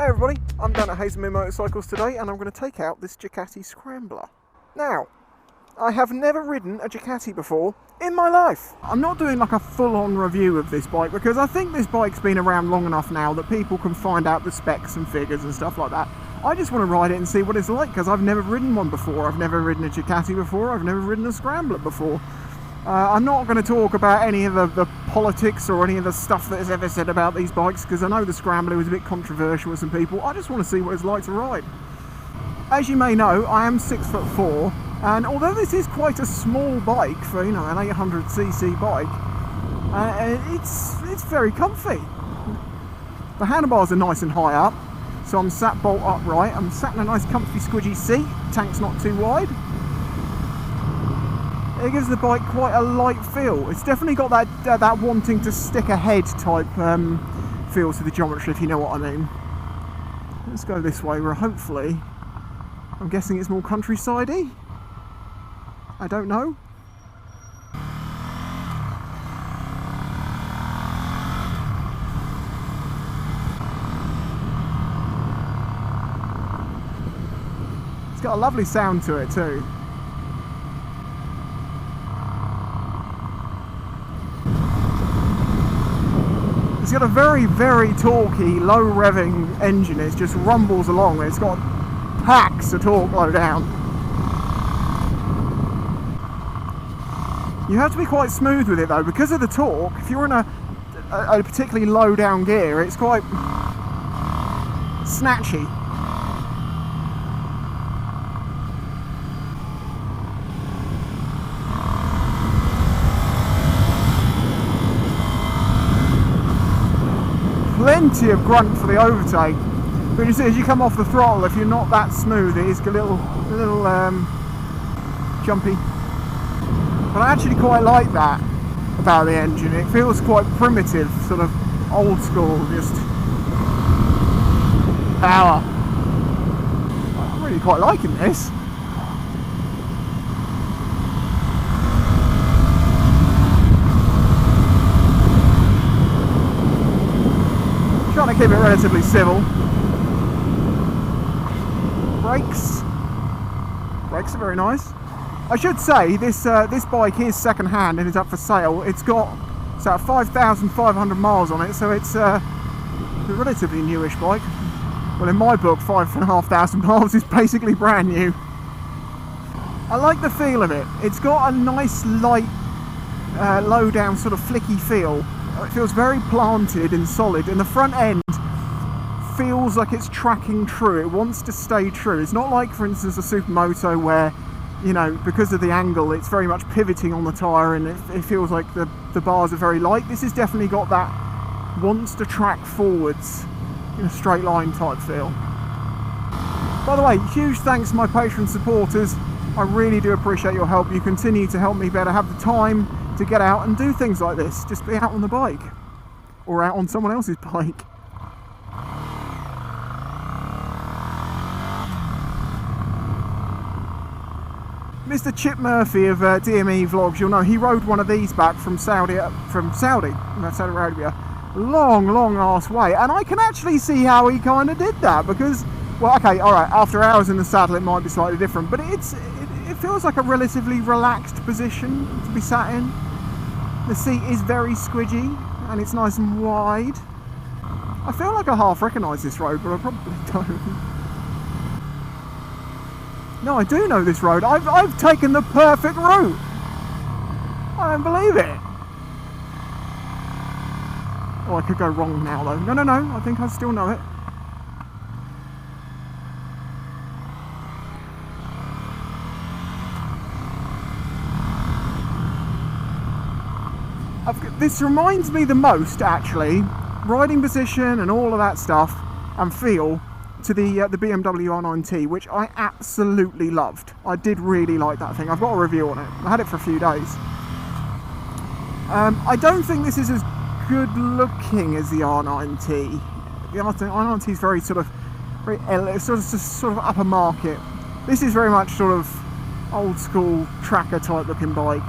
Hey everybody, I'm down at Haslemere Motorcycles today and I'm going to take out this Ducati Scrambler. Now, I have never ridden a Ducati before in my life. I'm not doing like a full-on review of this bike because I think this bike's been around long enough now that people can find out the specs and figures and stuff like that. I just want to ride it and see what it's like because I've never ridden one before. I've never ridden a Ducati before. I've never ridden a Scrambler before. I'm not going to talk about any of the politics or any of the stuff that is ever said about these bikes because I know the Scrambler was a bit controversial with some people. I just want to see what it's like to ride. As you may know, I am 6'4", and although this is quite a small bike for, you know, an 800cc bike, it's very comfy. The handlebars are nice and high up, so I'm sat bolt upright. I'm sat in a nice comfy squidgy seat. Tank's not too wide. It gives the bike quite a light feel. It's definitely got that wanting to stick ahead type feel to the geometry, if you know what I mean. Let's go this way where hopefully, I'm guessing it's more countryside-y. I don't know. It's got a lovely sound to it too. It's got a very, very torquey, low revving engine. It just rumbles along. It's got packs of torque low down. You have to be quite smooth with it though, because of the torque. If you're in a particularly low down gear, it's quite snatchy. Plenty of grunt for the overtake, but you see as you come off the throttle, if you're not that smooth, it is a little jumpy. But I actually quite like that about the engine. It feels quite primitive, sort of old school, just power. I'm really quite liking this. Trying to keep it relatively civil. Brakes are very nice. I should say this bike is second hand and is up for sale. It's got 5,500 miles on it, so it's a relatively newish bike. Well, in my book, 5,500 miles is basically brand new. I like the feel of it. It's got a nice light, low down sort of flicky feel. It feels very planted and solid, and the front end feels like it's tracking true. It wants to stay true. It's not like, for instance, a Supermoto where, you know, because of the angle, it's very much pivoting on the tyre and it feels like the bars are very light. This has definitely got that wants to track forwards in a straight line type feel. By the way, huge thanks to my Patreon supporters. I really do appreciate your help. You continue to help me better have the time to get out and do things like this. Just be out on the bike or out on someone else's bike. Mr. Chip Murphy of DME Vlogs, you'll know he rode one of these back from Saudi Arabia, long ass way, and I can actually see how he kind of did that because, well, okay, all right, after hours in the saddle it might be slightly different, but it feels like a relatively relaxed position to be sat in. The seat is very squidgy and it's nice and wide. I feel like I half recognise this road, but I probably don't. No, I do know this road. I've taken the perfect route. I don't believe it. Oh, I could go wrong now though. No, I think I still know it. This reminds me the most, actually, riding position and all of that stuff and feel, to the BMW R9T, which I absolutely loved. I did really like that thing. I've got a review on it. I had it for a few days. I don't think this is as good looking as the R9T. The R9T is very sort of upper market. This is very much sort of old school tracker type looking bike.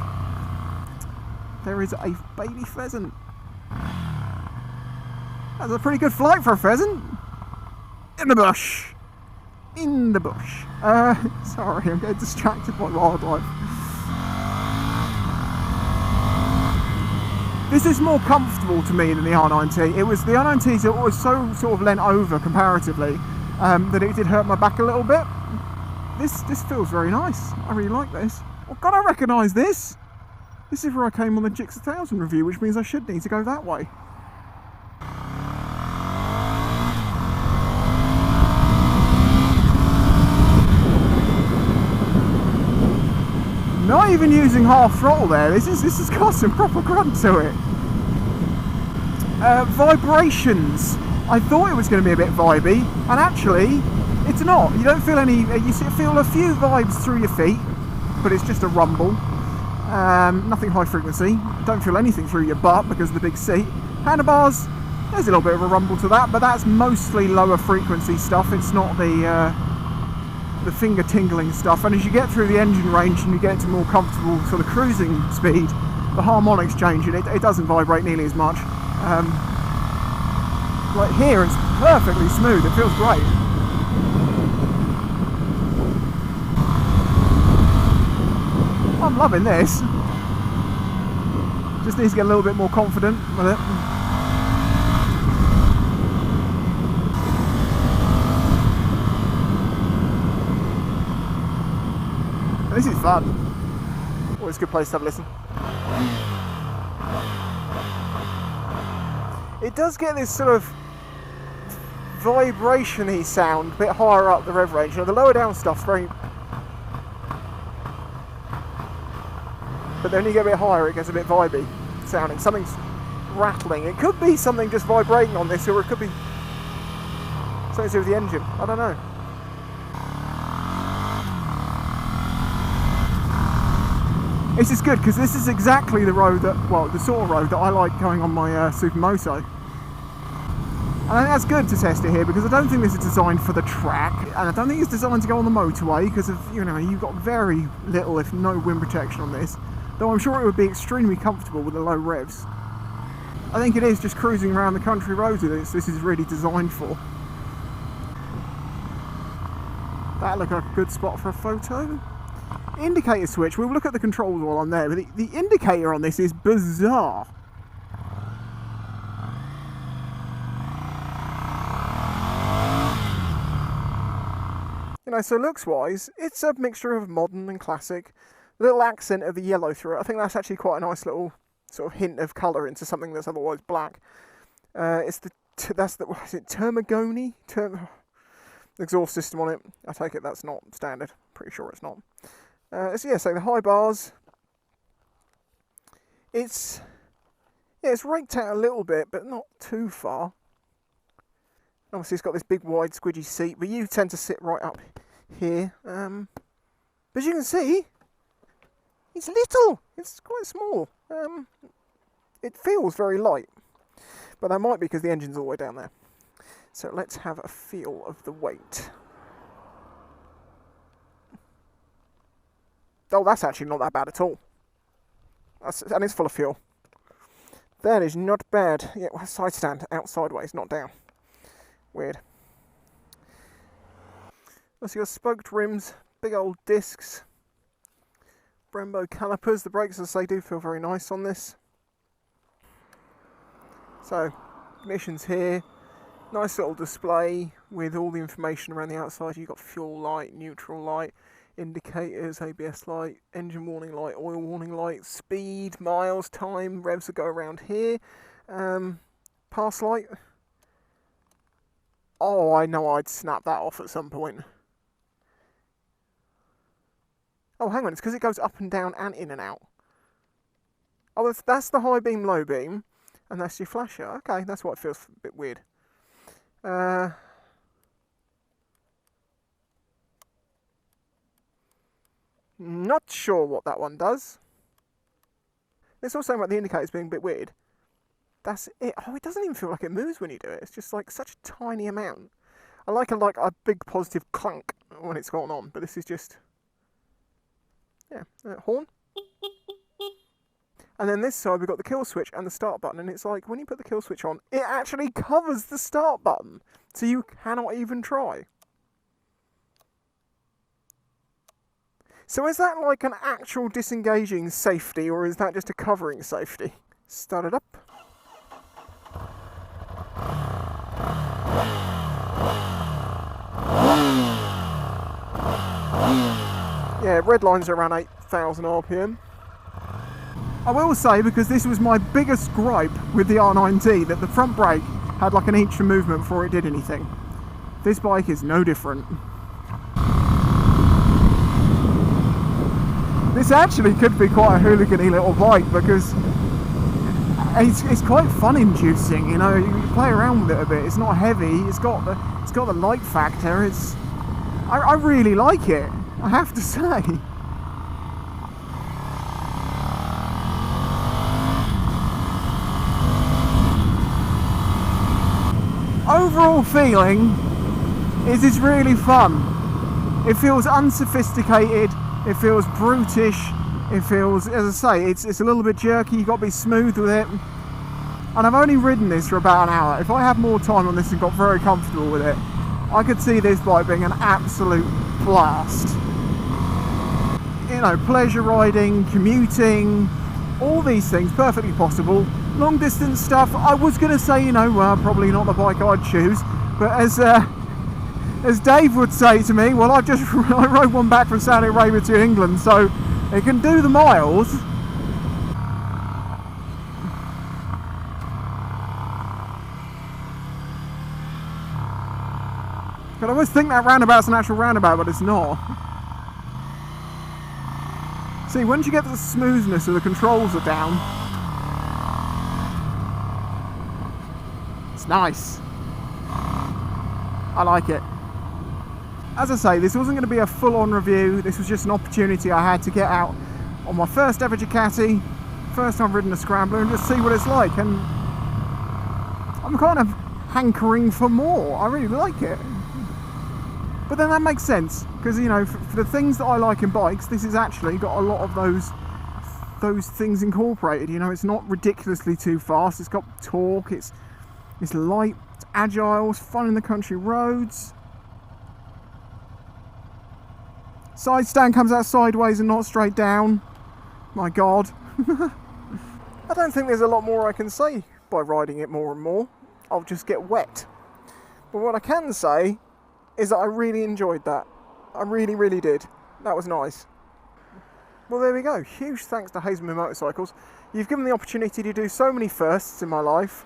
There is a baby pheasant. That's a pretty good flight for a pheasant. In the bush. In the bush. Sorry, I'm getting distracted by wildlife. This is more comfortable to me than the R9T. It was the R9T that was so sort of leant over comparatively that it did hurt my back a little bit. This feels very nice. I really like this. Oh God, I recognise this. This is where I came on the Jix 1000 review, which means I should need to go that way. Not even using half throttle there. This has got some proper grunt to it. Vibrations. I thought it was going to be a bit vibey, and actually, it's not. You don't feel any. You feel a few vibes through your feet, but it's just a rumble. Nothing high frequency. Don't feel anything through your butt because of the big seat. Handlebars. There's a little bit of a rumble to that, but that's mostly lower frequency stuff. It's not the finger tingling stuff. And as you get through the engine range and you get to more comfortable sort of cruising speed, the harmonics change and it doesn't vibrate nearly as much. Like here, it's perfectly smooth. It feels great. I'm loving this. Just need to get a little bit more confident with it. This is fun. Always a good place to have a listen. It does get this sort of vibration-y sound a bit higher up the rev range. You know, the lower down stuff's very... But then when you get a bit higher, it gets a bit vibey sounding. Something's rattling. It could be something just vibrating on this, or it could be something to do with the engine. I don't know. This is good because this is exactly the road that, well, the sort of road that I like going on my Supermoto. And I think that's good to test it here because I don't think this is designed for the track, and I don't think it's designed to go on the motorway because of, you know, you've got very little, if no, wind protection on this. Though I'm sure it would be extremely comfortable with the low revs. I think it is just cruising around the country roads with this is really designed for. That looked like a good spot for a photo. Indicator switch, we'll look at the controls while I'm there, but the indicator on this is bizarre. You know, so looks wise, it's a mixture of modern and classic. The little accent of the yellow through it, I think that's actually quite a nice little sort of hint of colour into something that's otherwise black. Is it Termagoni? Exhaust system on it. I take it that's not standard. Pretty sure it's not. So yeah, so the high bars. It's raked out a little bit, but not too far. Obviously, it's got this big, wide, squidgy seat, but you tend to sit right up here. But as you can see, it's little. It's quite small. It feels very light, but that might be because the engine's all the way down there. So let's have a feel of the weight. Oh, that's actually not that bad at all. And it's full of fuel. That is not bad. Yeah, well, side stand out sideways, not down. Weird. So you've got spoked rims, big old discs, Brembo calipers. The brakes, as I say, do feel very nice on this. So, ignition's here. Nice little display with all the information around the outside. You've got fuel light, neutral light, indicators, ABS light, engine warning light, oil warning light, speed, miles, time, revs that go around here. Pass light. Oh, I know I'd snap that off at some point. Oh, hang on, it's because it goes up and down and in and out. Oh, that's the high beam, low beam, and that's your flasher. Okay, that's why it feels a bit weird. Not sure what that one does. It's also about the indicators being a bit weird. That's it. Oh, it doesn't even feel like it moves when you do it. It's just like such a tiny amount. I like a big positive clunk when it's going on, but this is just, yeah, horn. And then this side we've got the kill switch and the start button, and it's like when you put the kill switch on, it actually covers the start button. So you cannot even try. So is that like an actual disengaging safety, or is that just a covering safety? Start it up. Yeah, red lines are around 8,000 RPM. I will say, because this was my biggest gripe with the R9T, that the front brake had like an inch of movement before it did anything. This bike is no different. This actually could be quite a hooligan-y little bike, because it's quite fun-inducing. You know, you play around with it a bit. It's not heavy. It's got the light factor. I really like it, I have to say. Overall feeling is it's really fun. It feels unsophisticated. It feels brutish. It feels, as I say, it's a little bit jerky. You've got to be smooth with it. And I've only ridden this for about an hour. If I had more time on this and got very comfortable with it, I could see this bike being an absolute blast. You know, pleasure riding, commuting, all these things, perfectly possible. Long distance stuff, I was going to say, you know, probably not the bike I'd choose, but as Dave would say to me, well, I rode one back from Saudi Arabia to England, so it can do the miles. But I always think that roundabout's an actual roundabout, but it's not. See, once you get the smoothness of the controls are down, it's nice. I like it. As I say, this wasn't going to be a full-on review. This was just an opportunity I had to get out on my first ever Ducati, first time ridden a Scrambler, and just see what it's like. And I'm kind of hankering for more. I really like it. But then that makes sense, because, you know, for the things that I like in bikes, this has actually got a lot of those things incorporated. You know, it's not ridiculously too fast. It's got torque. It's light. It's agile. It's fun in the country roads. Side stand comes out sideways and not straight down. My God. I don't think there's a lot more I can say by riding it more and more. I'll just get wet. But what I can say is that I really enjoyed that. I really, really did. That was nice. Well, there we go. Huge thanks to Haslemere Motorcycles. You've given me the opportunity to do so many firsts in my life.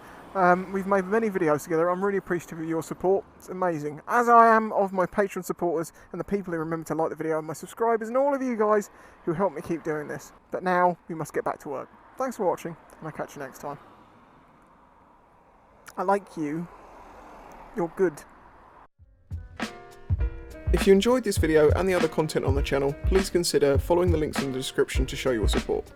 We've made many videos together. I'm really appreciative of your support. It's amazing. As I am of my Patreon supporters and the people who remember to like the video, and my subscribers, and all of you guys who help me keep doing this. But now we must get back to work. Thanks for watching, and I'll catch you next time. I like you. You're good. If you enjoyed this video and the other content on the channel, please consider following the links in the description to show your support.